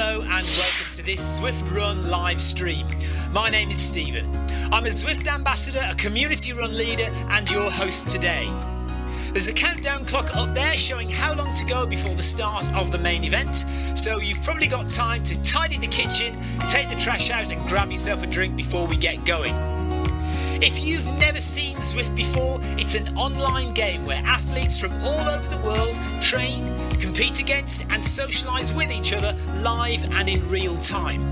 Hello and welcome to this Zwift Run live stream. My name is Stephen. I'm a Zwift ambassador, a community run leader and your host today. There's a countdown clock up there showing how long to go before the start of the main event, so you've probably got time to tidy the kitchen, take the trash out and grab yourself a drink before we get going. If you've never seen Zwift before, it's an online game where athletes from all over the world train, compete against and socialise with each other live and in real time.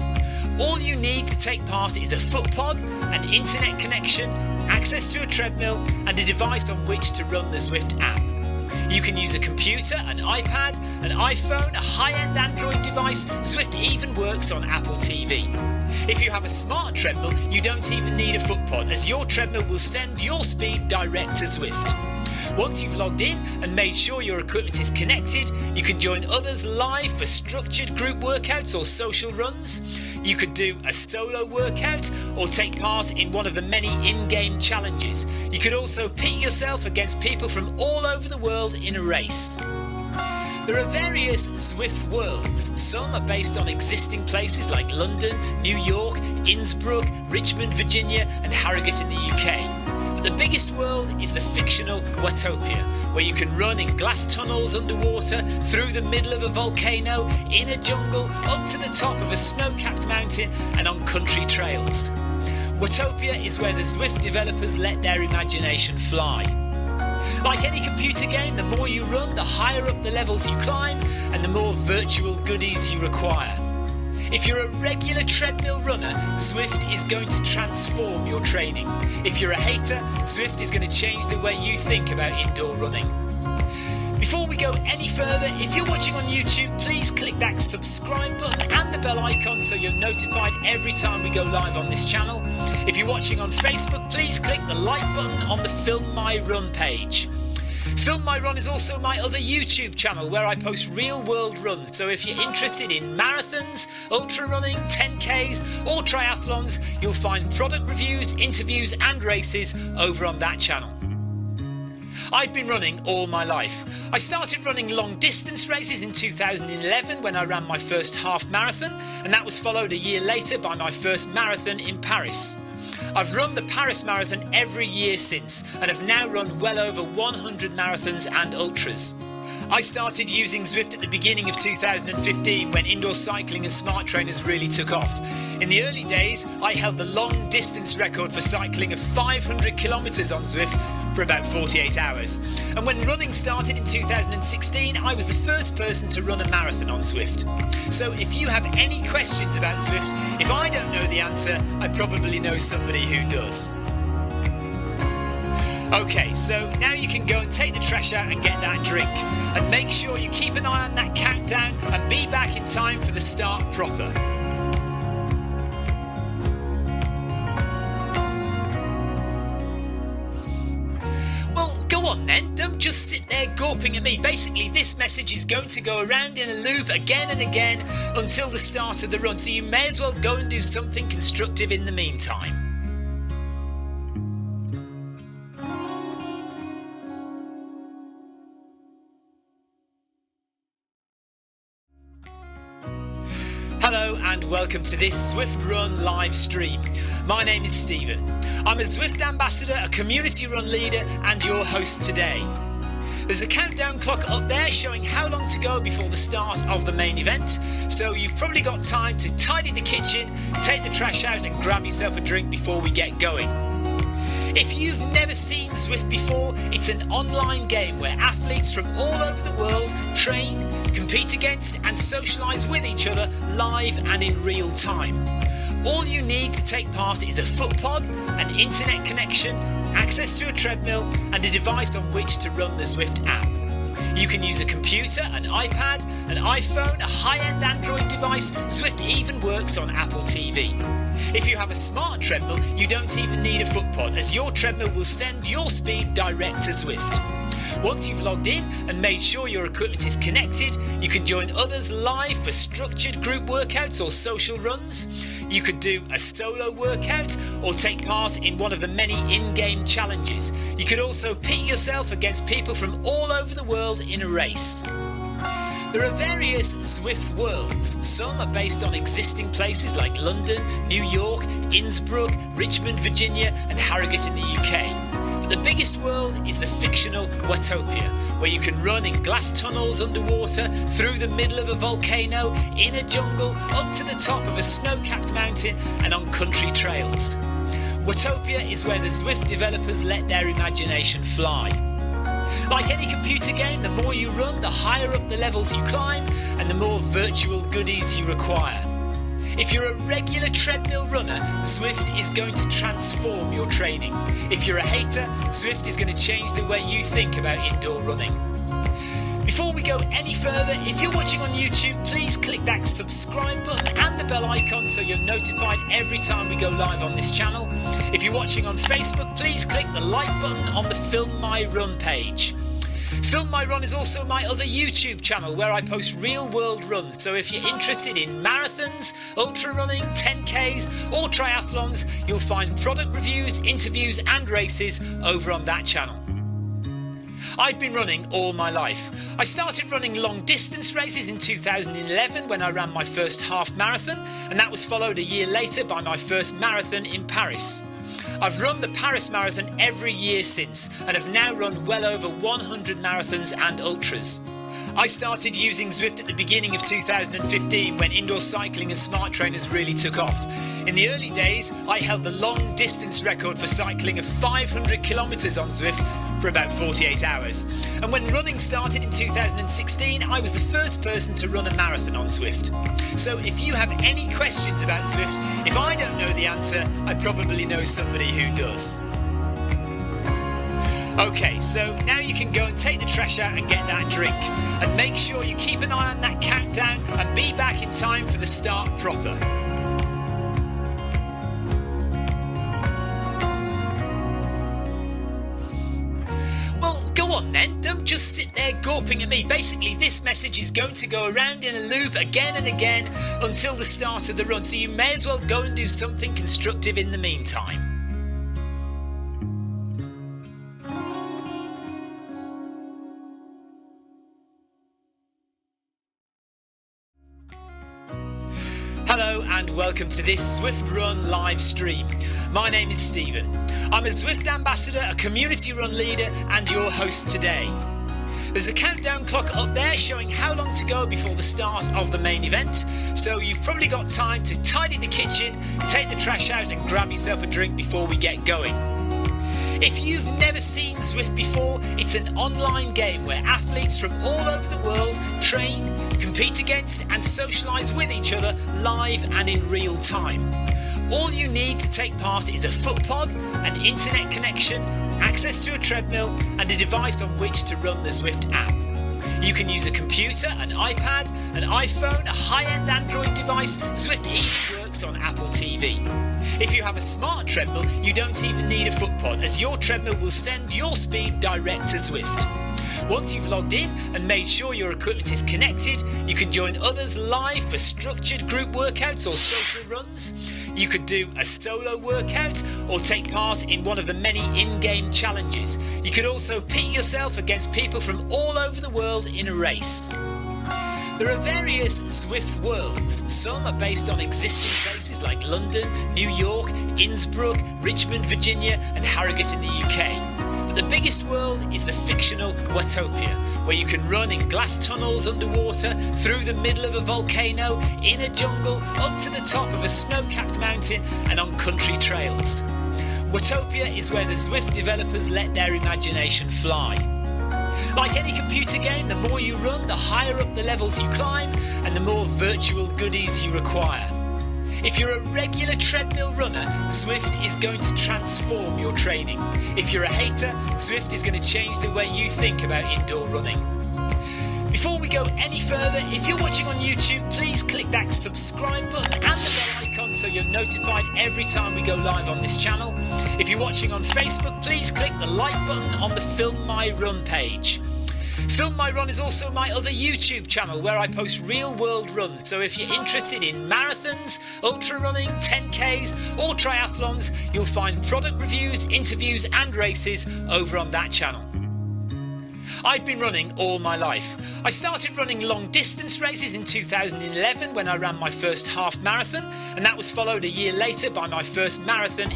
All you need to take part is a foot pod, an internet connection, access to a treadmill and a device on which to run the Zwift app. You can use a computer, an iPad, an iPhone, a high-end Android device. Zwift even works on Apple TV. If you have a smart treadmill, you don't even need a foot pod, as your treadmill will send your speed direct to Zwift. Once you've logged in and made sure your equipment is connected, you can join others live for structured group workouts or social runs. You could do a solo workout or take part in one of the many in-game challenges. You could also pit yourself against people from all over the world in a race. There are various Zwift worlds. Some are based on existing places like London, New York, Innsbruck, Richmond, Virginia and Harrogate in the UK. But the biggest world is the fictional Watopia, where you can run in glass tunnels underwater, through the middle of a volcano, in a jungle, up to the top of a snow-capped mountain and on country trails. Watopia is where the Zwift developers let their imagination fly. Like any computer game, the more you run, the higher up the levels you climb and the more virtual goodies you require. If you're a regular treadmill runner, Zwift is going to transform your training. If you're a hater, Zwift is going to change the way you think about indoor running. Before we go any further, if you're watching on YouTube, please click that subscribe button and the bell icon so you're notified every time we go live on this channel. If you're watching on Facebook, please click the like button on the Film My Run page. Film My Run is also my other YouTube channel where I post real world runs, so if you're interested in marathons, ultra running, 10Ks or triathlons, you'll find product reviews, interviews and races over on that channel. I've been running all my life. I started running long distance races in 2011 when I ran my first half marathon, and that was followed a year later by my first marathon in Paris. I've run the Paris Marathon every year since and have now run well over 100 marathons and ultras. I started using Zwift at the beginning of 2015 when indoor cycling and smart trainers really took off. In the early days, I held the long distance record for cycling of 500 kilometres on Zwift for about 48 hours. And when running started in 2016, I was the first person to run a marathon on Zwift. So if you have any questions about Zwift, if I don't know the answer, I probably know somebody who does. Okay, so now you can go and take the trash out and get that drink. And make sure you keep an eye on that countdown and be back in time for the start proper. Well, go on then, don't just sit there gawping at me. Basically, this message is going to go around in a loop again and again until the start of the run, so you may as well go and do something constructive in the meantime. Hello and welcome to this Zwift Run live stream. My name is Stephen. I'm a Zwift ambassador, a community run leader and your host today. There's a countdown clock up there showing how long to go before the start of the main event, so you've probably got time to tidy the kitchen, take the trash out and grab yourself a drink before we get going. If you've never seen Zwift before, it's an online game where athletes from all over the world train, compete against and socialise with each other live and in real time. All you need to take part is a foot pod, an internet connection, access to a treadmill and a device on which to run the Zwift app. You can use a computer, an iPad, an iPhone, a high-end Android device. Zwift even works on Apple TV. If you have a smart treadmill, you don't even need a foot pod, as your treadmill will send your speed direct to Zwift. Once you've logged in and made sure your equipment is connected, you can join others live for structured group workouts or social runs. You could do a solo workout or take part in one of the many in-game challenges. You could also pit yourself against people from all over the world in a race. There are various Zwift worlds. Some are based on existing places like London, New York, Innsbruck, Richmond, Virginia and Harrogate in the UK. But the biggest world is the fictional Watopia, where you can run in glass tunnels underwater, through the middle of a volcano, in a jungle, up to the top of a snow-capped mountain and on country trails. Watopia is where the Zwift developers let their imagination fly. Like any computer game, the more you run, the higher up the levels you climb and the more virtual goodies you require. If you're a regular treadmill runner, Zwift is going to transform your training. If you're a hater, Zwift is going to change the way you think about indoor running. Before we go any further, if you're watching on YouTube, please click that subscribe button and the bell icon so you're notified every time we go live on this channel. If you're watching on Facebook, please click the like button on the Film My Run page. Film My Run is also my other YouTube channel where I post real world runs, so if you're interested in marathons, ultra running, 10Ks or triathlons, you'll find product reviews, interviews and races over on that channel. I've been running all my life. I started running long distance races in 2011 when I ran my first half marathon, and that was followed a year later by my first marathon in Paris. I've run the Paris Marathon every year since and have now run well over 100 marathons and ultras. I started using Zwift at the beginning of 2015 when indoor cycling and smart trainers really took off. In the early days, I held the long distance record for cycling of 500 kilometres on Zwift for about 48 hours. And when running started in 2016, I was the first person to run a marathon on Zwift. So if you have any questions about Zwift, if I don't know the answer, I probably know somebody who does. Okay, so now you can go and take the trash out and get that drink. And make sure you keep an eye on that countdown and be back in time for the start proper. Well, go on then, don't just sit there gawping at me. Basically, this message is going to go around in a loop again and again until the start of the run, so you may as well go and do something constructive in the meantime. Hello and welcome to this Zwift Run live stream. My name is Stephen. I'm a Zwift ambassador, a community run leader and your host today. There's a countdown clock up there showing how long to go before the start of the main event, so you've probably got time to tidy the kitchen, take the trash out and grab yourself a drink before we get going. If you've never seen Zwift before, it's an online game where athletes from all over the world train, compete against and socialise with each other live and in real time. All you need to take part is a foot pod, an internet connection, access to a treadmill and a device on which to run the Zwift app. You can use a computer, an iPad, an iPhone, a high-end Android device. Zwift even works on Apple TV. If you have a smart treadmill, you don't even need a foot pod, as your treadmill will send your speed direct to Zwift. Once you've logged in and made sure your equipment is connected, you can join others live for structured group workouts or social runs. You could do a solo workout or take part in one of the many in-game challenges. You could also pit yourself against people from all over the world in a race. There are various Zwift worlds. Some are based on existing places like London, New York, Innsbruck, Richmond, Virginia and Harrogate in the UK. But the biggest world is the fictional Watopia, where you can run in glass tunnels underwater, through the middle of a volcano, in a jungle, up to the top of a snow-capped mountain and on country trails. Watopia is where the Zwift developers let their imagination fly. Like any computer game, the more you run, the higher up the levels you climb and the more virtual goodies you require. If you're a regular treadmill runner, Zwift is going to transform your training. If you're a hater, Zwift is going to change the way you think about indoor running. Before we go any further, if you're watching on YouTube, please click that subscribe button and the bell icon so you're notified every time we go live on this channel. If you're watching on Facebook, please click the like button on the Film My Run page. Film My Run is also my other YouTube channel where I post real world runs, so if you're interested in marathons, ultra running, 10Ks or triathlons, you'll find product reviews, interviews and races over on that channel. I've been running all my life. I started running long distance races in 2011 when I ran my first half marathon, and that was followed a year later by my first marathon.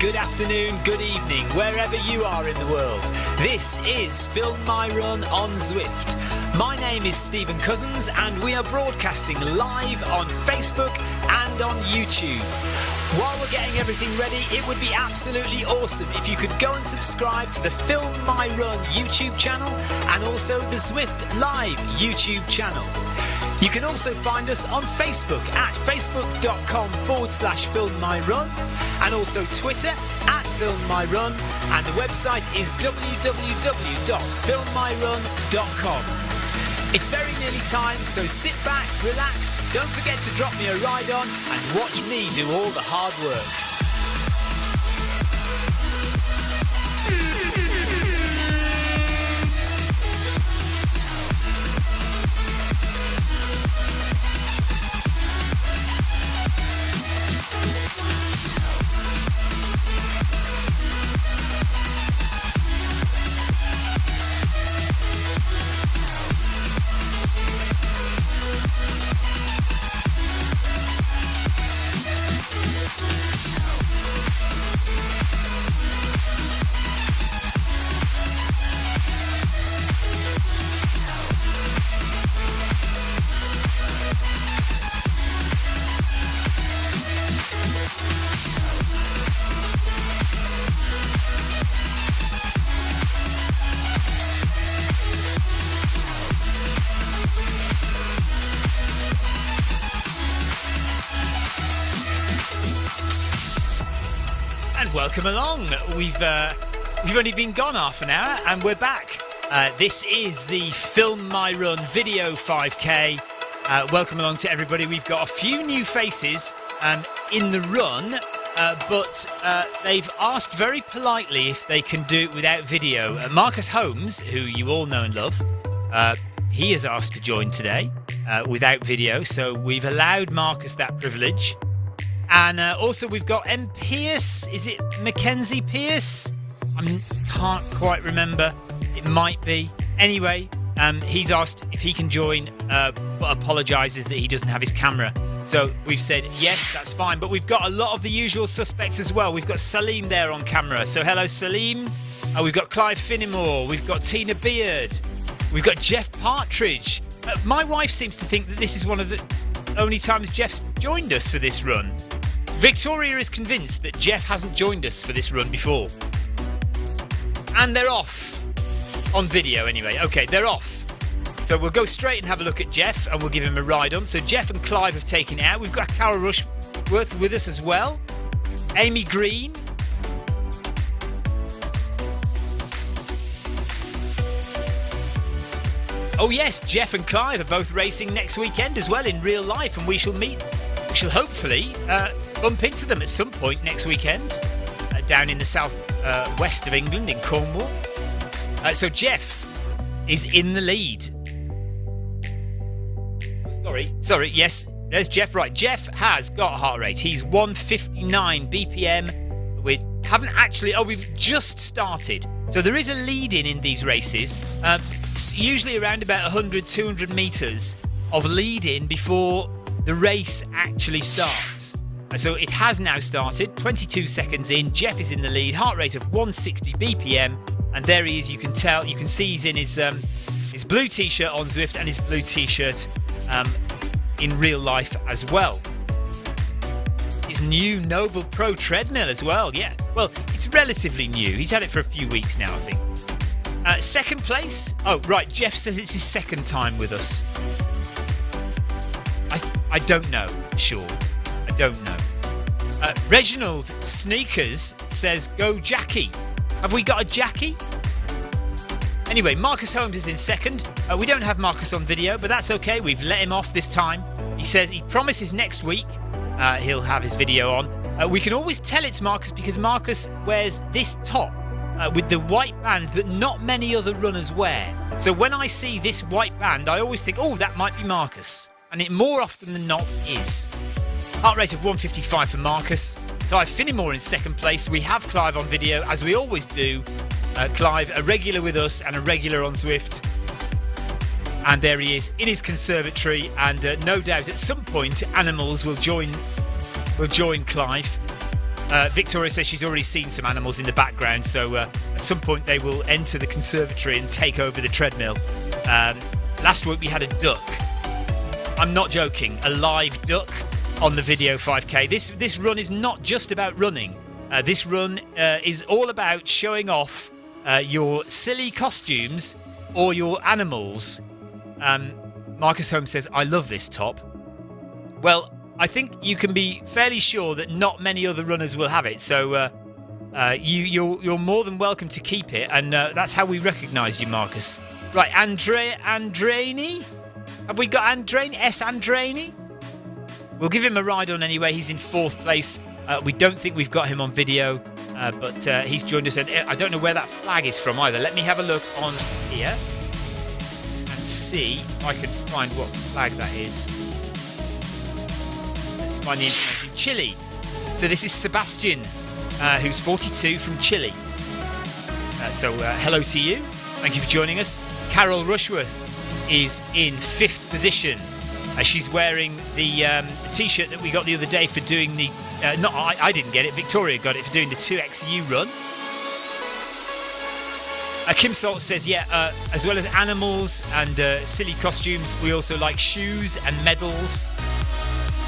Good afternoon, good evening, wherever you are in the world. This is Film My Run on Zwift. My name is Stephen Cousins and we are broadcasting live on Facebook and on YouTube. While we're getting everything ready, it would be absolutely awesome if you could go and subscribe to the Film My Run YouTube channel and also the Zwift Live YouTube channel. You can also find us on Facebook at facebook.com/filmmyrun and also Twitter at filmmyrun, and the website is www.filmmyrun.com. It's very nearly time, so sit back, relax, don't forget to drop me a ride on and watch me do all the hard work. Welcome along. We've only been gone half an hour and we're back. This is the Film My Run video 5k. Welcome along to everybody. We've got a few new faces in the run, but they've asked very politely if they can do it without video. Marcus Holmes, who you all know and love, he has asked to join today without video, so we've allowed Marcus that privilege. And also we've got M. Pierce. Is it Mackenzie Pierce? I can't quite remember. It might be. Anyway, he's asked if he can join, but apologises that he doesn't have his camera. So we've said, yes, that's fine. But we've got a lot of the usual suspects as well. We've got Salim there on camera. So hello, Salim. We've got Clive Finnimore. We've got Tina Beard. We've got Jeff Partridge. My wife seems to think that this is one of the only times Jeff's joined us for this run. Victoria is convinced that Jeff hasn't joined us for this run before. And they're off. On video anyway. Okay, they're off. So we'll go straight and have a look at Jeff and we'll give him a ride on. So Jeff and Clive have taken it out. We've got Carol Rushworth with us as well. Amy Green. Oh yes, Jeff and Clive are both racing next weekend as well in real life, and we shall meet. We shall hopefully bump into them at some point next weekend down in the south west of England in Cornwall. So Jeff is in the lead. Sorry, yes, there's Jeff. Right, Jeff has got heart rate. He's 159 BPM. We haven't actually. Oh, we've just started. So there is a lead in these races. It's usually around about 100, 200 metres of lead in before the race actually starts. So it has now started. 22 seconds in. Jeff is in the lead. Heart rate of 160 BPM. And there he is. You can tell. You can see he's in his blue t-shirt on Zwift and his blue t-shirt in real life as well. His new Noble Pro treadmill as well. Yeah. Well, it's relatively new. He's had it for a few weeks now, I think. Second place. Oh, right. Jeff says it's his second time with us. I don't know. Sure. I don't know. Reginald Sneakers says, go Jackie. Have we got a Jackie? Anyway, Marcus Holmes is in second. We don't have Marcus on video, but that's okay. We've let him off this time. He says he promises next week he'll have his video on. We can always tell it's Marcus because Marcus wears this top with the white band that not many other runners wear. So when I see this white band, I always think, oh, that might be Marcus. And it more often than not is. Heart rate of 155 for Marcus. Clive Finnimore in second place. We have Clive on video, as we always do. Clive, a regular with us and a regular on Zwift. And there he is in his conservatory. And no doubt at some point, animals will join Clive. Victoria says she's already seen some animals in the background. So at some point, they will enter the conservatory and take over the treadmill. Last week, we had a duck. I'm not joking, a live duck on the video 5K. This run is not just about running. This run is all about showing off your silly costumes or your animals. Marcus Holmes says, I love this top. Well, I think you can be fairly sure that not many other runners will have it. So you're more than welcome to keep it. And that's how we recognised you, Marcus. Right, Andreini? Have we got Andreini? Andreini? We'll give him a ride on anyway. He's in fourth place. We don't think we've got him on video, but he's joined us. And I don't know where that flag is from either. Let me have a look on here and see if I can find what flag that is. Let's find the information. Chile. So this is Sebastian, who's 42 from Chile. So hello to you. Thank you for joining us. Carol Rushworth is in fifth position. She's wearing the t-shirt that we got the other day for doing the... I didn't get it. Victoria got it for doing the 2XU run. Kim Salt says, yeah, as well as animals and silly costumes, we also like shoes and medals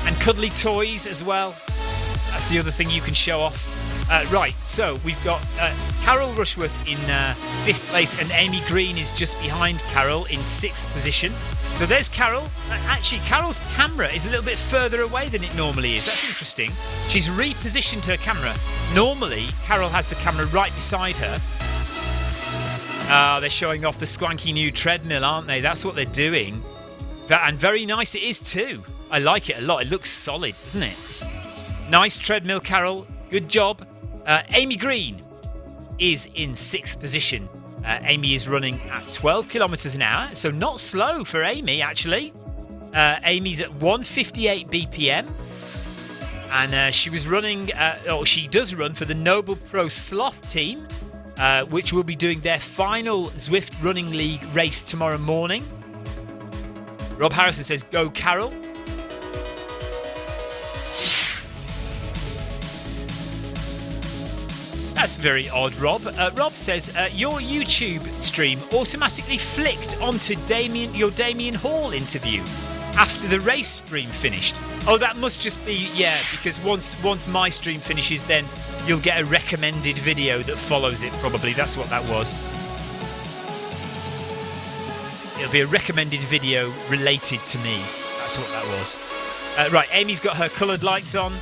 and cuddly toys as well. That's the other thing you can show off. Right, so we've got Carol Rushworth in fifth place, and Amy Green is just behind Carol in sixth position. So there's Carol. Actually, Carol's camera is a little bit further away than it normally is. That's interesting. She's repositioned her camera. Normally, Carol has the camera right beside her. They're showing off the swanky new treadmill, aren't they? That's what they're doing. And very nice it is too. I like it a lot. It looks solid, doesn't it? Nice treadmill, Carol. Good job. Amy Green is in sixth position. Amy is running at 12 kilometers an hour, so not slow for Amy, actually. Amy's at 158 BPM, and she was running, she does run for the Noble Pro Sloth team, which will be doing their final Zwift Running League race tomorrow morning. Rob Harrison says, go Carol. That's very odd, Rob. Rob says, your YouTube stream automatically flicked onto your Damien Hall interview after the race stream finished. Oh, that must just be, yeah, because once my stream finishes, then you'll get a recommended video that follows it, probably. That's what that was. It'll be a recommended video related to me. That's what that was. Right, Amy's got her coloured lights on.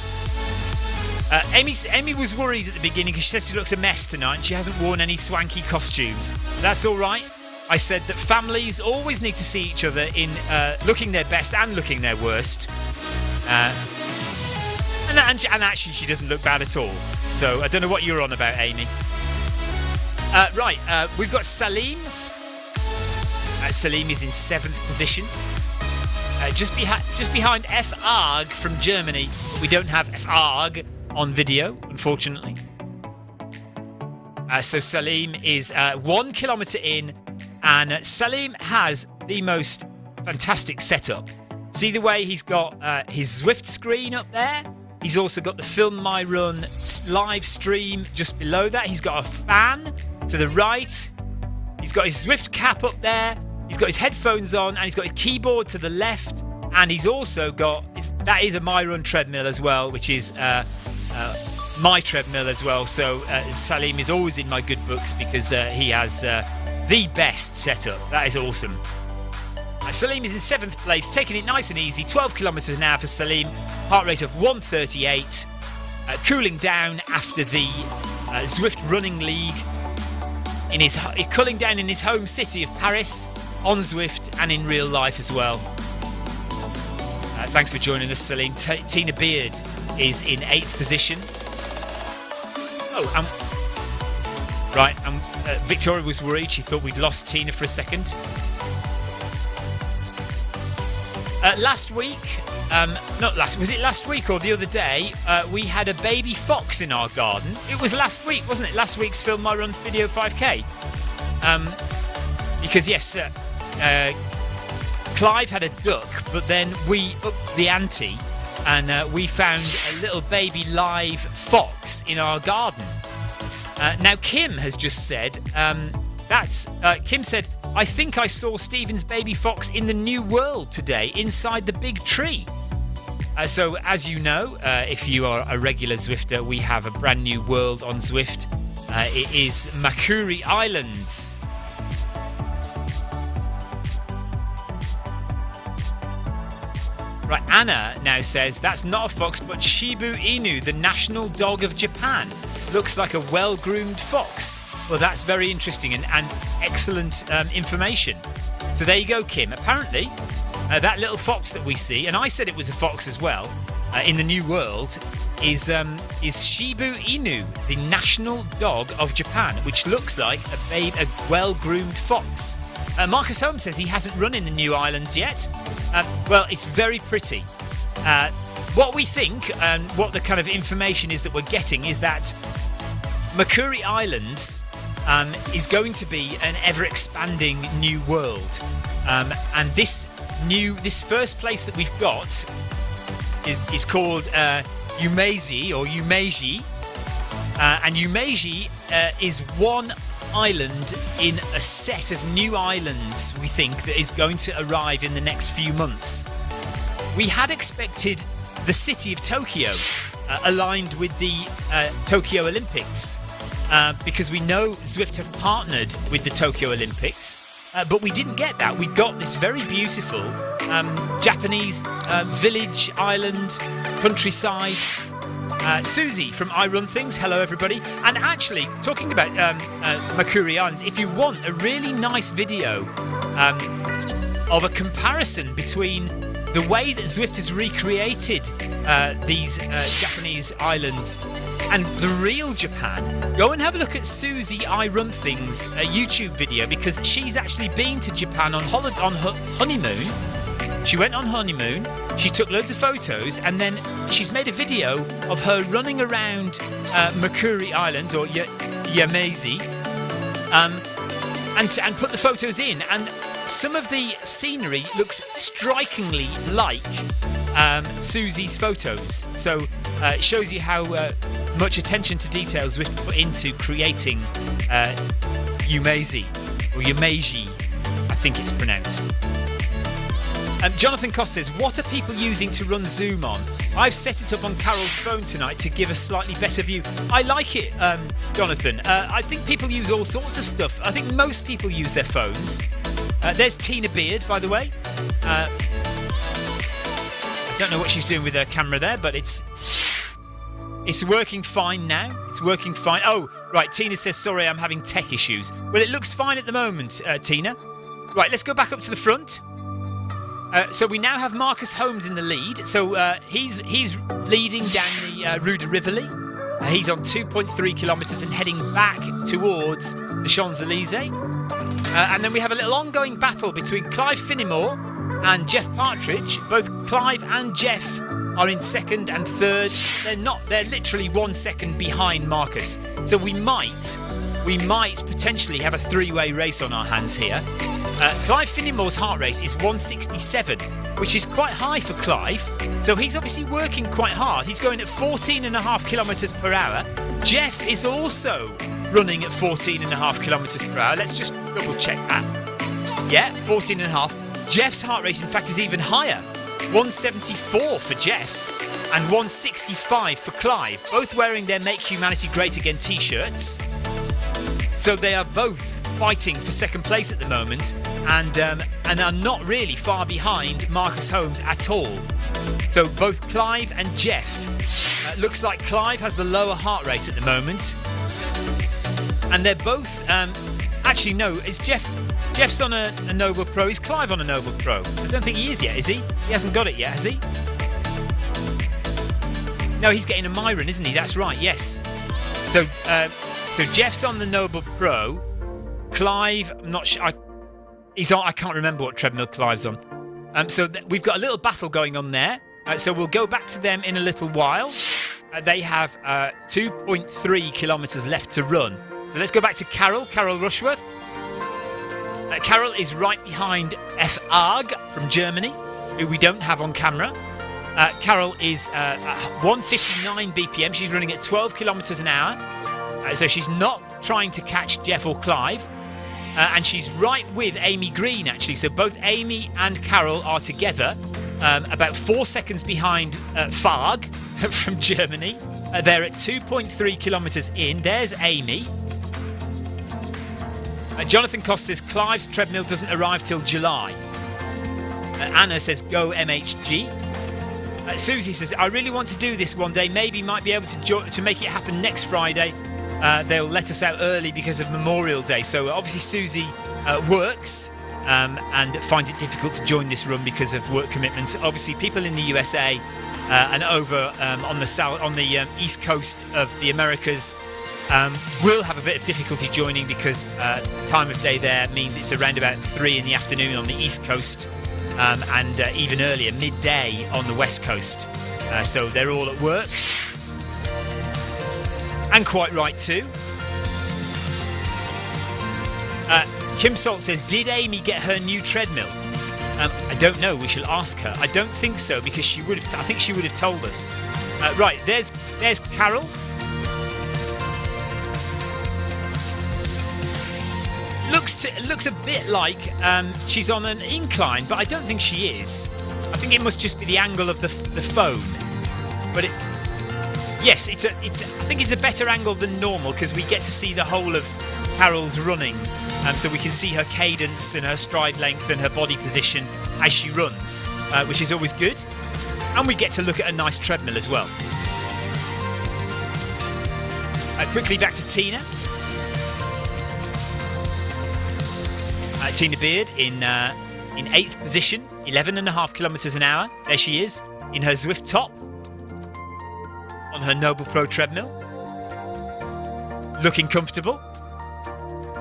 Amy was worried at the beginning because she says she looks a mess tonight and she hasn't worn any swanky costumes. That's all right. I said that families always need to see each other in looking their best and looking their worst. And actually, she doesn't look bad at all. So I don't know what you're on about, Amy. Right, we've got Salim. Salim is in seventh position. Just behind F. Arg from Germany. But we don't have F. Arg on video, unfortunately. So Salim is 1 kilometre in, and Salim has the most fantastic setup. See the way he's got his Zwift screen up there? He's also got the Film My Run live stream just below that. He's got a fan to the right. He's got his Zwift cap up there. He's got his headphones on, and he's got his keyboard to the left. And he's also got, that is a My Run treadmill as well, which is my treadmill as well. So Salim is always in my good books because he has the best setup. That is awesome. Salim is in 7th place, taking it nice and easy. 12 kilometres an hour for Salim. Heart rate of 138. Cooling down after the Zwift Running League. Cooling down in his home city of Paris, on Zwift and in real life as well. Thanks for joining us, Salim. Tina Beard is in 8th position. Victoria was worried. She thought we'd lost Tina for a second. Last week, was it last week or the other day, we had a baby fox in our garden. It was last week, wasn't it? Last week's Film My Run Video 5K. Because yes, Clive had a duck, but then we upped the ante and we found a little baby live fox in our garden. Now Kim has just said, Kim said, I think I saw Stephen's baby fox in the New World today, inside the big tree. So as you know, if you are a regular Zwifter, we have a brand new world on Zwift. It is Makuri Islands. Right, Anna now says, that's not a fox, but Shiba Inu, the national dog of Japan. Looks like a well-groomed fox. Well, that's very interesting and excellent information. So there you go, Kim. Apparently, that little fox that we see, and I said it was a fox as well, in the New World, is Shiba Inu, the national dog of Japan, which looks like a well-groomed fox. Marcus Holmes says he hasn't run in the new islands yet. Well, it's very pretty. What we think and what the kind of information is that we're getting is that Makuri Islands is going to be an ever-expanding new world. And this first place that we've got is called Umeji or Umeji. And Umeji is one island in a set of new islands, we think, that is going to arrive in the next few months. We had expected the city of Tokyo aligned with the Tokyo Olympics because we know Zwift have partnered with the Tokyo Olympics, but we didn't get that. We got this very beautiful Japanese village, island, countryside. Susie from I Run Things, hello everybody. And actually, talking about Makuri Islands, if you want a really nice video of a comparison between the way that Zwift has recreated these Japanese islands and the real Japan, go and have a look at Susie I Run Things YouTube video, because she's actually been to Japan on honeymoon. She went on honeymoon, she took loads of photos, and then she's made a video of her running around Makuri Islands, or Yamazi, and put the photos in. And some of the scenery looks strikingly like Susie's photos. So it shows you how much attention to detail Zwift put into creating Yamazi, or Yamaji, I think it's pronounced. Jonathan Cost says, what are people using to run Zoom on? I've set it up on Carol's phone tonight to give a slightly better view. I like it, Jonathan. I think people use all sorts of stuff. I think most people use their phones. There's Tina Beard, by the way. I don't know what she's doing with her camera there, but it's working fine now. It's working fine. Oh, right, Tina says, sorry, I'm having tech issues. Well, it looks fine at the moment, Tina. Right, let's go back up to the front. So we now have Marcus Holmes in the lead. So he's leading down the Rue de Rivoli. He's on 2.3 kilometres and heading back towards the Champs-Élysées. And then we have a little ongoing battle between Clive Finnimore and Jeff Partridge. Both Clive and Jeff are in second and third. They're literally 1 second behind Marcus. So we might potentially have a three-way race on our hands here. Clive Finnimore's heart rate is 167, which is quite high for Clive. So he's obviously working quite hard. He's going at 14.5 kilometres per hour. Jeff is also running at 14.5 kilometres per hour. Let's just double check that. Yeah, 14.5. Jeff's heart rate, in fact, is even higher. 174 for Jeff and 165 for Clive, both wearing their Make Humanity Great Again t-shirts. So they are both fighting for second place at the moment, and are not really far behind Marcus Holmes at all. So both Clive and Jeff, looks like Clive has the lower heart rate at the moment, and they're both actually no, is Jeff's on a Noble Pro. Is Clive on a Noble Pro? I don't think he is yet, is he? He hasn't got it yet, has he? No, he's getting a Myron, isn't he? That's right, yes. So Jeff's on the Noble Pro. Clive, I'm not sure. He's on. I can't remember what treadmill Clive's on. So we've got a little battle going on there. So we'll go back to them in a little while. They have 2.3 kilometres left to run. So let's go back to Carol Rushworth. Carol is right behind F. Arg from Germany, who we don't have on camera. Carol is at 159 BPM. She's running at 12 kilometres an hour. So she's not trying to catch Jeff or Clive. And she's right with Amy Green, actually. So both Amy and Carol are together, about 4 seconds behind Farg from Germany. They're at 2.3 kilometres in. There's Amy. Jonathan Cost says Clive's treadmill doesn't arrive till July. Anna says go MHG. Susie says I really want to do this one day. Maybe might be able to make it happen next Friday. They'll let us out early because of Memorial Day. So obviously Susie works and finds it difficult to join this run because of work commitments. Obviously people in the USA and over on the east coast of the Americas will have a bit of difficulty joining because time of day there means it's around about 3 in the afternoon on the east coast and even earlier, midday on the west coast. So they're all at work. And quite right too. Kim Salt says, did Amy get her new treadmill? I don't know. We shall ask her. I don't think so because she would have. I think she would have told us. Right, there's Carol. Looks a bit like she's on an incline, but I don't think she is. I think it must just be the angle of the phone. But yes, I think it's a better angle than normal because we get to see the whole of Carol's running, so we can see her cadence and her stride length and her body position as she runs, which is always good. And we get to look at a nice treadmill as well. Quickly back to Tina. Tina Beard in 8th position, 11.5 kilometres an hour. There she is in her Zwift top on her Noble Pro treadmill. Looking comfortable.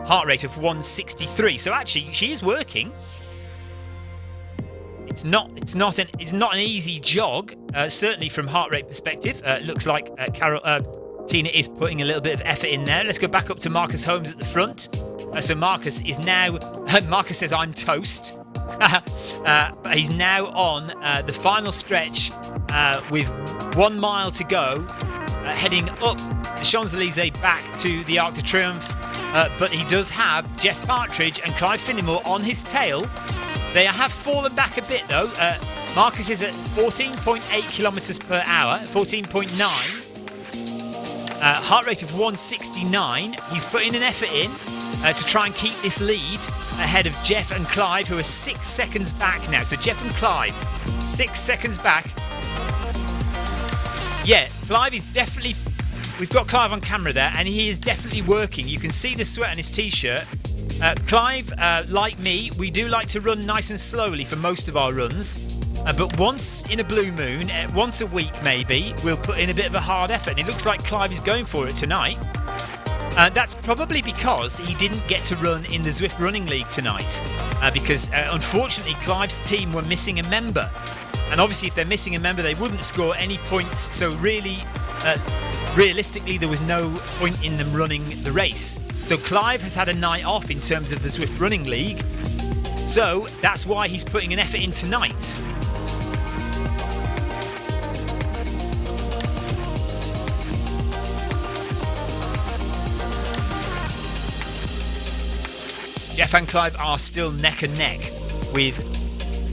Heart rate of 163. So actually, she is working. It's not an easy jog, certainly from heart rate perspective. Looks like Tina is putting a little bit of effort in there. Let's go back up to Marcus Holmes at the front. So Marcus is now... Marcus says, I'm toast. But he's now on the final stretch with 1 mile to go, heading up the Champs-Élysées back to the Arc de Triomphe. But he does have Jeff Partridge and Clive Finnimore on his tail. They have fallen back a bit, though. Marcus is at 14.8 kilometres per hour, 14.9. Heart rate of 169. He's putting an effort in to try and keep this lead ahead of Jeff and Clive, who are 6 seconds back now. So Jeff and Clive, 6 seconds back. Yeah, Clive is definitely... We've got Clive on camera there, and he is definitely working. You can see the sweat on his T-shirt. Clive, like me, we do like to run nice and slowly for most of our runs. But once in a blue moon, once a week maybe, we'll put in a bit of a hard effort. And it looks like Clive is going for it tonight. That's probably because he didn't get to run in the Zwift Running League tonight. Because unfortunately, Clive's team were missing a member. And obviously, if they're missing a member, they wouldn't score any points. So really, realistically, there was no point in them running the race. So Clive has had a night off in terms of the Zwift Running League. So that's why he's putting an effort in tonight. Jeff and Clive are still neck and neck with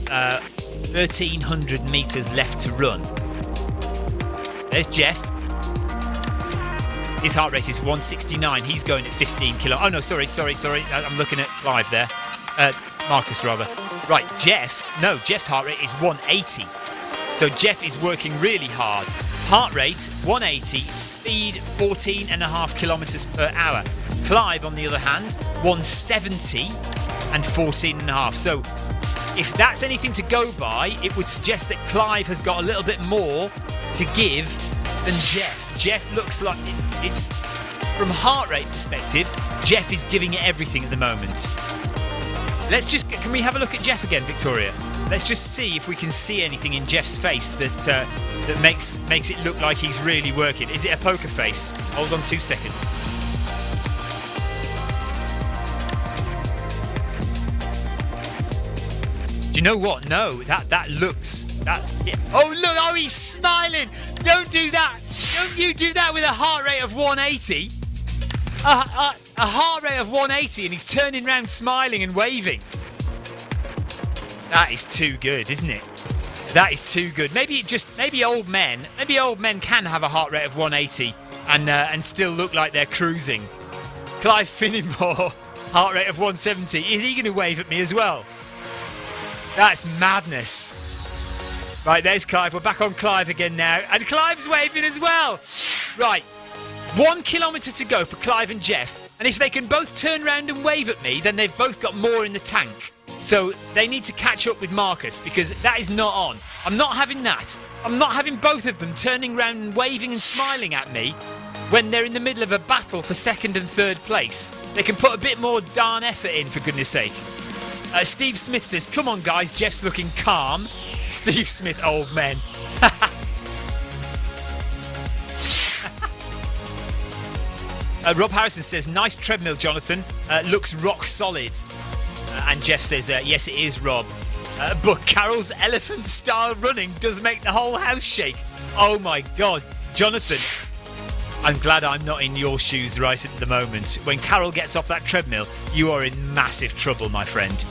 1,300 metres left to run. There's Jeff. His heart rate is 169. He's going at 15 kilo. Oh, no, sorry. I'm looking at Clive there. Marcus, rather. Right, Jeff's heart rate is 180. So Jeff is working really hard. Heart rate, 180. Speed, 14.5 kilometers per hour. Clive, on the other hand, 170 and 14.5. So if that's anything to go by, it would suggest that Clive has got a little bit more to give than Jeff. Jeff looks like it's from heart rate perspective, Jeff is giving it everything at the moment. Can we have a look at Jeff again, Victoria? Let's just see if we can see anything in Jeff's face that makes it look like he's really working. Is it a poker face? Hold on 2 seconds. Do you know what? No, that looks that. Yeah. Oh look! Oh, he's smiling. Don't do that. Don't you do that with a heart rate of 180. A heart rate of 180, and he's turning around, smiling and waving. That is too good, isn't it? That is too good. Maybe old men can have a heart rate of 180 and still look like they're cruising. Clive Finnimore, heart rate of 170. Is he going to wave at me as well? That's madness. Right, there's Clive. We're back on Clive again now. And Clive's waving as well. Right, 1 kilometre to go for Clive and Jeff. And if they can both turn around and wave at me, then they've both got more in the tank. So they need to catch up with Marcus, because that is not on. I'm not having that. I'm not having both of them turning around and waving and smiling at me when they're in the middle of a battle for second and third place. They can put a bit more darn effort in, for goodness sake. Steve Smith says, come on guys, Jeff's looking calm. Steve Smith, old men. Rob Harrison says, nice treadmill, Jonathan. Looks rock solid. And Jeff says, yes, it is, Rob. But Carol's elephant-style running does make the whole house shake. Oh, my God. Jonathan, I'm glad I'm not in your shoes right at the moment. When Carol gets off that treadmill, you are in massive trouble, my friend.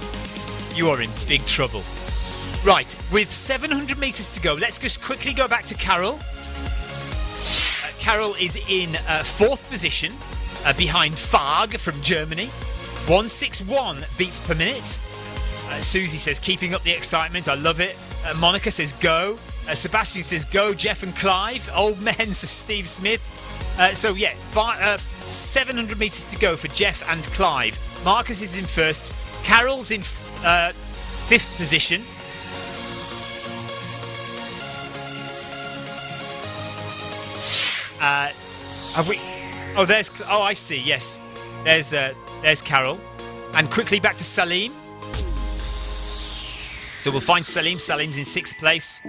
You are in big trouble. Right, with 700 metres to go, let's just quickly go back to Carol. Carol is in 4th position, behind Farg from Germany. 161 beats per minute. Susie says, keeping up the excitement. I love it. Monica says, go. Sebastian says, go, Jeff and Clive. Old men, says Steve Smith. 700 metres to go for Jeff and Clive. Marcus is in 1st. Carol's in 5th position. Have we? Oh, there's. Oh, I see. Yes, there's Carol, and quickly back to Salim. So we'll find Salim. Salim's in 6th place.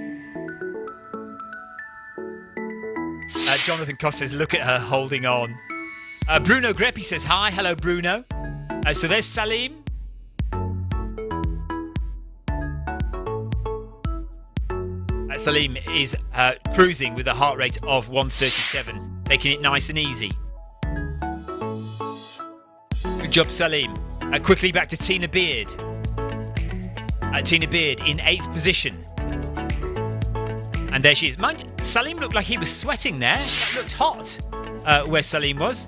Jonathan Koss says, look at her holding on. Bruno Greppi says, hi. Hello, Bruno. So there's Salim. Salim is cruising with a heart rate of 137, taking it nice and easy. Good job, Salim. Quickly back to Tina Beard. Tina Beard in 8th position. And there she is. Mind, Salim looked like he was sweating there. That looked hot where Salim was.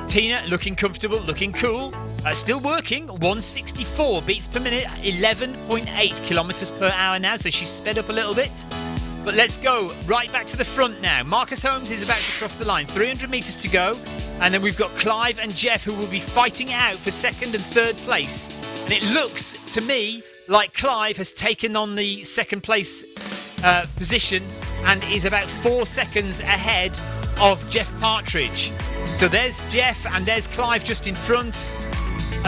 Tina looking comfortable, looking cool. Still working. 164 beats per minute, 11.8 kilometres per hour now. So she's sped up a little bit. But let's go right back to the front now. Marcus Holmes is about to cross the line. 300 metres to go. And then we've got Clive and Jeff, who will be fighting it out for 2nd and 3rd place. And it looks to me like Clive has taken on the 2nd place position and is about 4 seconds ahead of Jeff Partridge. So there's Jeff and there's Clive just in front.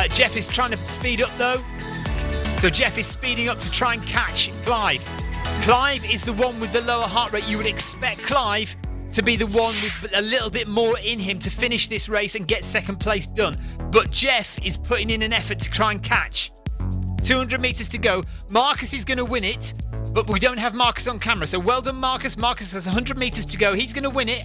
Jeff is trying to speed up though. So Jeff is speeding up to try and catch Clive. Clive is the one with the lower heart rate. You would expect Clive to be the one with a little bit more in him to finish this race and get 2nd place done. But Jeff is putting in an effort to try and catch. 200 metres to go. Marcus is going to win it, but we don't have Marcus on camera. So well done, Marcus. Marcus has 100 metres to go. He's going to win it.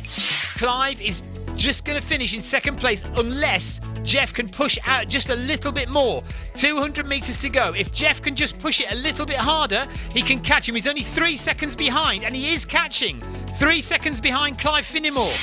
Clive is just going to finish in 2nd place unless Jeff can push out just a little bit more. 200 metres to go. If Jeff can just push it a little bit harder, he can catch him. He's only 3 seconds behind, and he is catching. 3 seconds behind Clive Finnimore.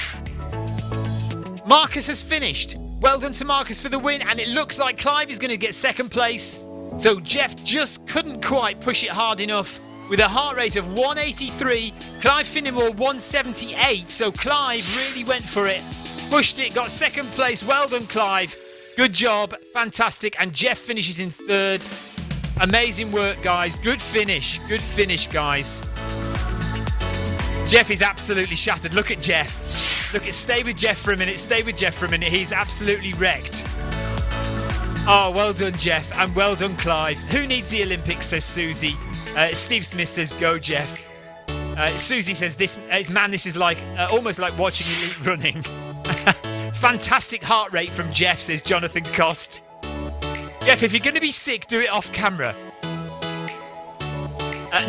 Marcus has finished. Well done to Marcus for the win, and it looks like Clive is going to get second place. So Jeff just couldn't quite push it hard enough with a heart rate of 183. Clive Finnemore 178. So Clive really went for it, pushed it, got second place. Well done, Clive. Good job, fantastic. And Jeff finishes in third. Amazing work, guys. Good finish, guys. Jeff is absolutely shattered. Look at Jeff. Stay with Jeff for a minute. He's absolutely wrecked. Oh, well done, Jeff, and well done, Clive. Who needs the Olympics, says Susie. Steve Smith says, go, Jeff. Susie says, this is like almost like watching elite running. Fantastic heart rate from Jeff, says Jonathan Cost. Jeff, if you're going to be sick, do it off camera.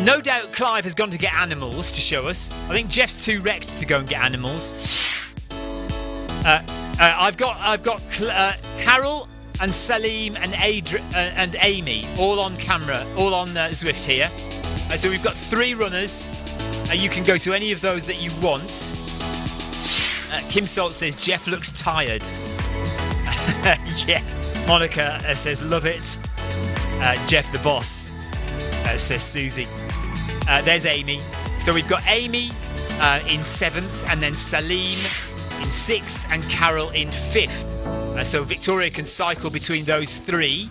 No doubt Clive has gone to get animals to show us. I think Jeff's too wrecked to go and get animals. I've got Carol and Salim and and Amy all on camera, all on Zwift here. So we've got 3 runners. You can go to any of those that you want. Kim Salt says Jeff looks tired. Yeah. Monica says love it. Jeff the boss, says Susie. There's Amy. So we've got Amy in 7th, and then Salim in 6th, and Carol in 5th. So Victoria can cycle between those 3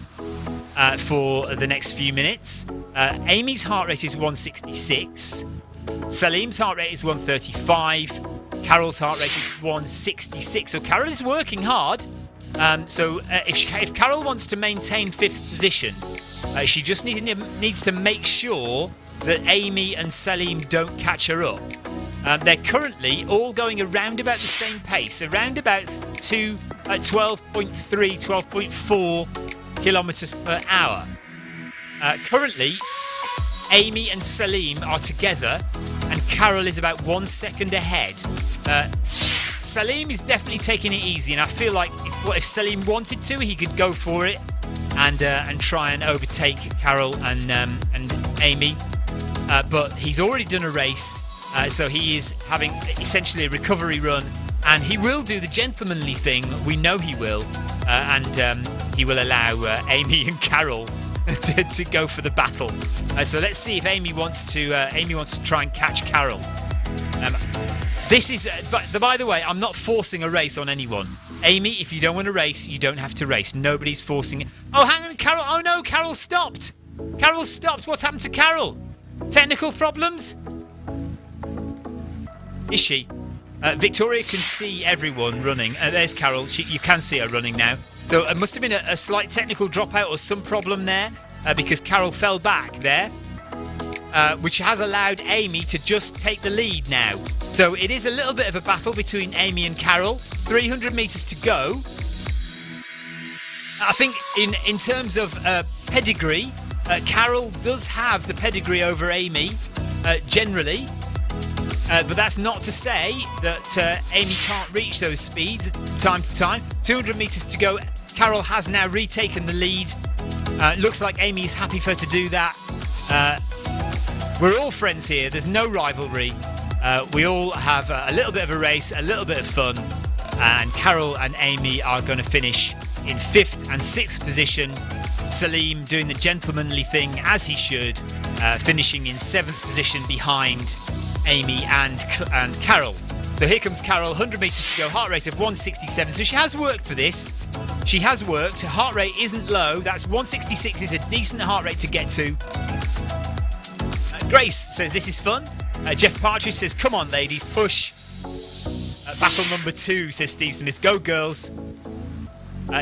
for the next few minutes. Amy's heart rate is 166. Salim's heart rate is 135. Carol's heart rate is 166. So Carol is working hard. If Carol wants to maintain 5th position, she just needs to make sure that Amy and Salim don't catch her up. They're currently all going around about the same pace, around about 12.3, 12.4 kilometers per hour. Currently, Amy and Salim are together, and Carol is about 1 second ahead. Salim is definitely taking it easy, and I feel like if Salim wanted to, he could go for it and try and overtake Carol and Amy. But he's already done a race, so he is having essentially a recovery run, and he will do the gentlemanly thing. We know he will, and he will allow Amy and Carol to go for the battle. So let's see if Amy wants to try and catch Carol. This is, by the way, I'm not forcing a race on anyone. Amy, if you don't want to race, you don't have to race. Nobody's forcing it. Oh, hang on, Carol. Oh no, Carol stopped. Carol stopped. What's happened to Carol? Technical problems? Is she? Victoria can see everyone running. There's Carol. You can see her running now. So it must have been a slight technical dropout or some problem there, because Carol fell back there, which has allowed Amy to just take the lead now. So it is a little bit of a battle between Amy and Carol. 300 metres to go. I think in terms of pedigree, Carol does have the pedigree over Amy, generally. But that's not to say that Amy can't reach those speeds time to time. 200 metres to go. Carol has now retaken the lead. Looks like Amy's happy for her to do that. We're all friends here. There's no rivalry. We all have a little bit of a race, a little bit of fun. And Carol and Amy are going to finish in 5th and 6th position. Salim doing the gentlemanly thing as he should, finishing in 7th position behind Amy and Carol. So here comes Carol, 100 metres to go, heart rate of 167. So she has worked for this. She has worked. Her heart rate isn't low. That's 166 is a decent heart rate to get to. Grace says this is fun. Jeff Partridge says, come on ladies, push. Battle number 2, says Steve Smith. Go girls.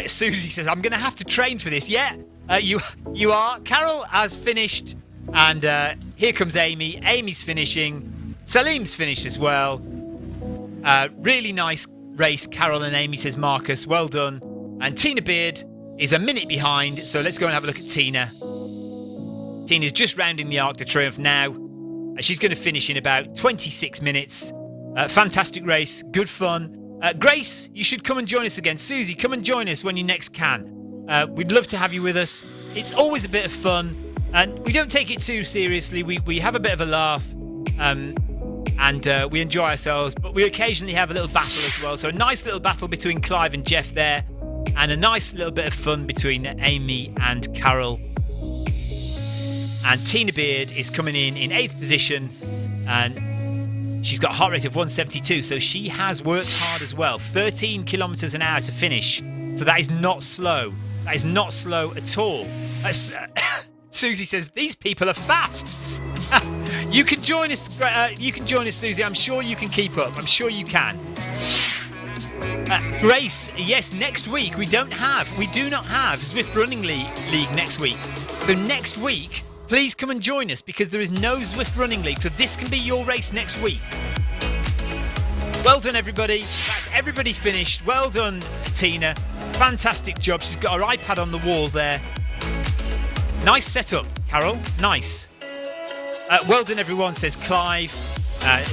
Susie says, I'm going to have to train for this. Yeah, you are. Carol has finished. And here comes Amy. Amy's finishing. Salim's finished as well. Really nice race, Carol and Amy, says Marcus. Well done. And Tina Beard is a minute behind. So let's go and have a look at Tina. Tina's just rounding the Arc de Triomphe now. She's going to finish in about 26 minutes. Fantastic race. Good fun. Grace, you should come and join us again. Susie, come and join us when you next can. We'd love to have you with us. It's always a bit of fun. And we don't take it too seriously. We have a bit of a laugh. and we enjoy ourselves, but we occasionally have a little battle as well. So a nice little battle between Clive and Jeff there, and a nice little bit of fun between Amy and Carol. And Tina Beard is coming in 8th position, and she's got a heart rate of 172, so she has worked hard as well. 13 kilometers an hour to finish, so that is not slow. That is not slow at all. Susie says these people are fast. You can join us. Susie. I'm sure you can keep up. I'm sure you can. Grace, yes, next week we do not have Zwift Running League next week. So next week, please come and join us, because there is no Zwift Running League. So this can be your race next week. Well done, everybody. That's everybody finished. Well done, Tina. Fantastic job. She's got her iPad on the wall there. Nice setup, Carol. Nice. Well done, everyone, says Clive.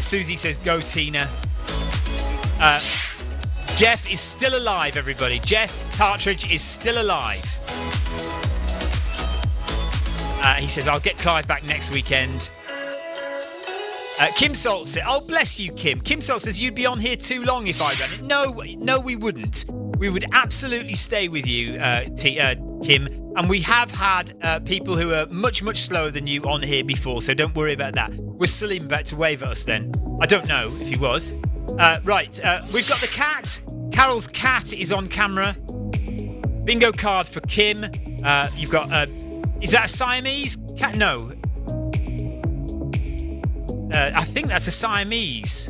Susie says, go, Tina. Jeff is still alive, everybody. Jeff Partridge is still alive. He says, I'll get Clive back next weekend. Kim Salt says, oh, bless you, Kim. Kim Salt says, you'd be on here too long if I ran it. No, we wouldn't. We would absolutely stay with you, Kim. And we have had people who are much, much slower than you on here before, so don't worry about that. Was Salim about to wave at us then? I don't know if he was. Right, we've got the cat. Carol's cat is on camera. Bingo card for Kim. You've got... is that a Siamese cat? No. I think that's a Siamese.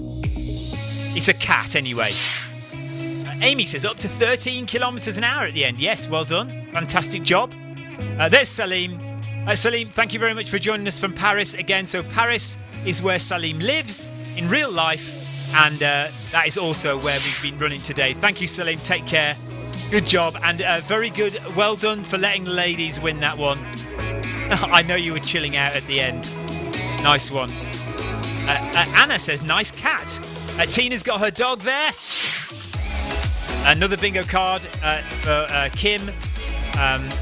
It's a cat anyway. Amy says up to 13 kilometers an hour at the end. Yes, well done. Fantastic job. There's Salim. Salim, thank you very much for joining us from Paris again. So Paris is where Salim lives in real life, and that is also where we've been running today. Thank you, Salim. Take care. Good job, and very good. Well done for letting the ladies win that one. I know you were chilling out at the end. Nice one. Anna says, nice cat. Tina's got her dog there. Another bingo card for Kim. And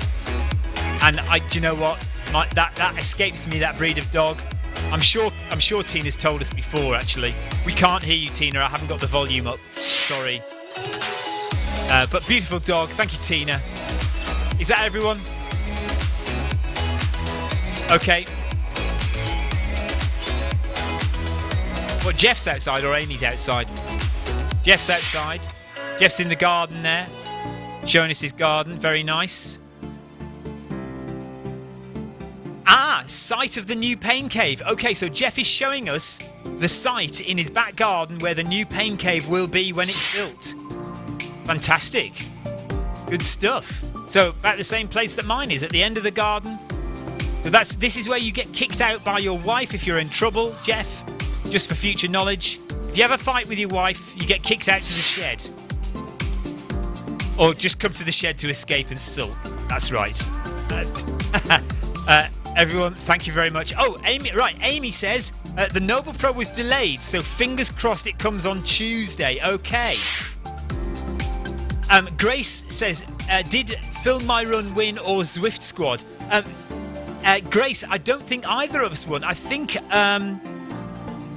do you know what? That escapes me, that breed of dog. I'm sure Tina's told us before, actually. We can't hear you, Tina. I haven't got the volume up. Sorry. But beautiful dog. Thank you, Tina. Is that everyone? Okay. What, Jeff's outside or Amy's outside? Jeff's outside. Jeff's in the garden there, showing us his garden. Very nice. Site of the new pain cave. Okay, so Jeff is showing us the site in his back garden where the new pain cave will be when it's built. Fantastic. Good stuff. So about the same place that mine is, at the end of the garden. So this is where you get kicked out by your wife if you're in trouble, Jeff. Just for future knowledge. If you have a fight with your wife, you get kicked out to the shed. Or just come to the shed to escape and sulk. That's right. Everyone, thank you very much. Oh, Amy, right. Amy says the Noble Pro was delayed, so fingers crossed it comes on Tuesday. Okay. Grace says, did Film My Run win or Zwift Squad? Grace, I don't think either of us won. I think...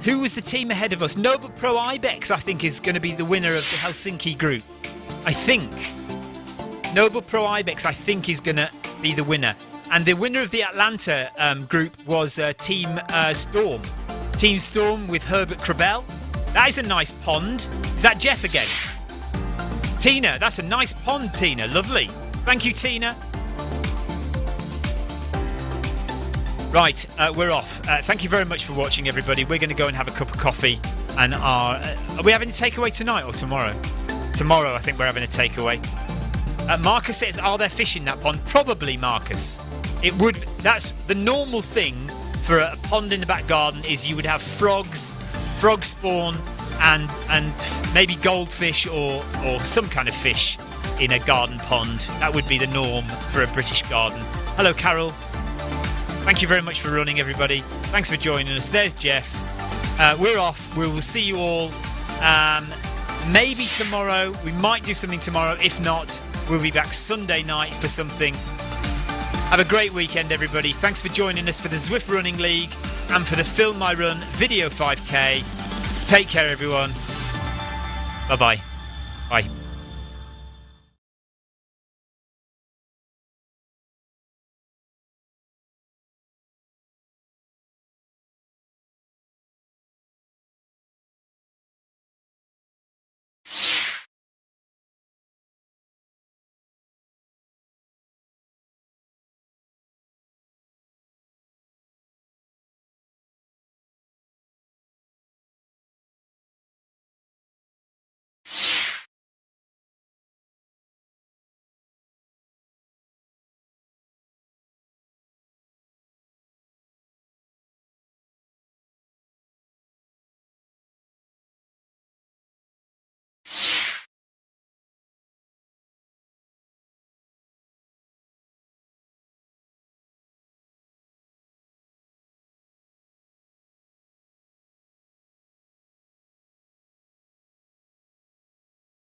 who was the team ahead of us? Noble Pro Ibex, I think, is going to be the winner of the Helsinki group. I think. Noble Pro Ibex, I think, is going to be the winner. And the winner of the Atlanta group was Team Storm. Team Storm with Herbert Krabell. That is a nice pond. Is that Jeff again? Tina, that's a nice pond, Tina. Lovely. Thank you, Tina. Right, we're off. Thank you very much for watching, everybody. We're going to go and have a cup of coffee. And are we having a takeaway tonight or tomorrow? Tomorrow, I think we're having a takeaway. Marcus says, are there fish in that pond? Probably, Marcus. It would. That's the normal thing for a pond in the back garden, is you would have frogs, frog spawn, and maybe goldfish or some kind of fish in a garden pond. That would be the norm for a British garden. Hello, Carol. Thank you very much for running, everybody. Thanks for joining us. There's Jeff. We're off. We will see you all maybe tomorrow. We might do something tomorrow. If not, we'll be back Sunday night for something. Have a great weekend, everybody. Thanks for joining us for the Zwift Running League and for the Film My Run Video 5K. Take care, everyone. Bye-bye. Bye.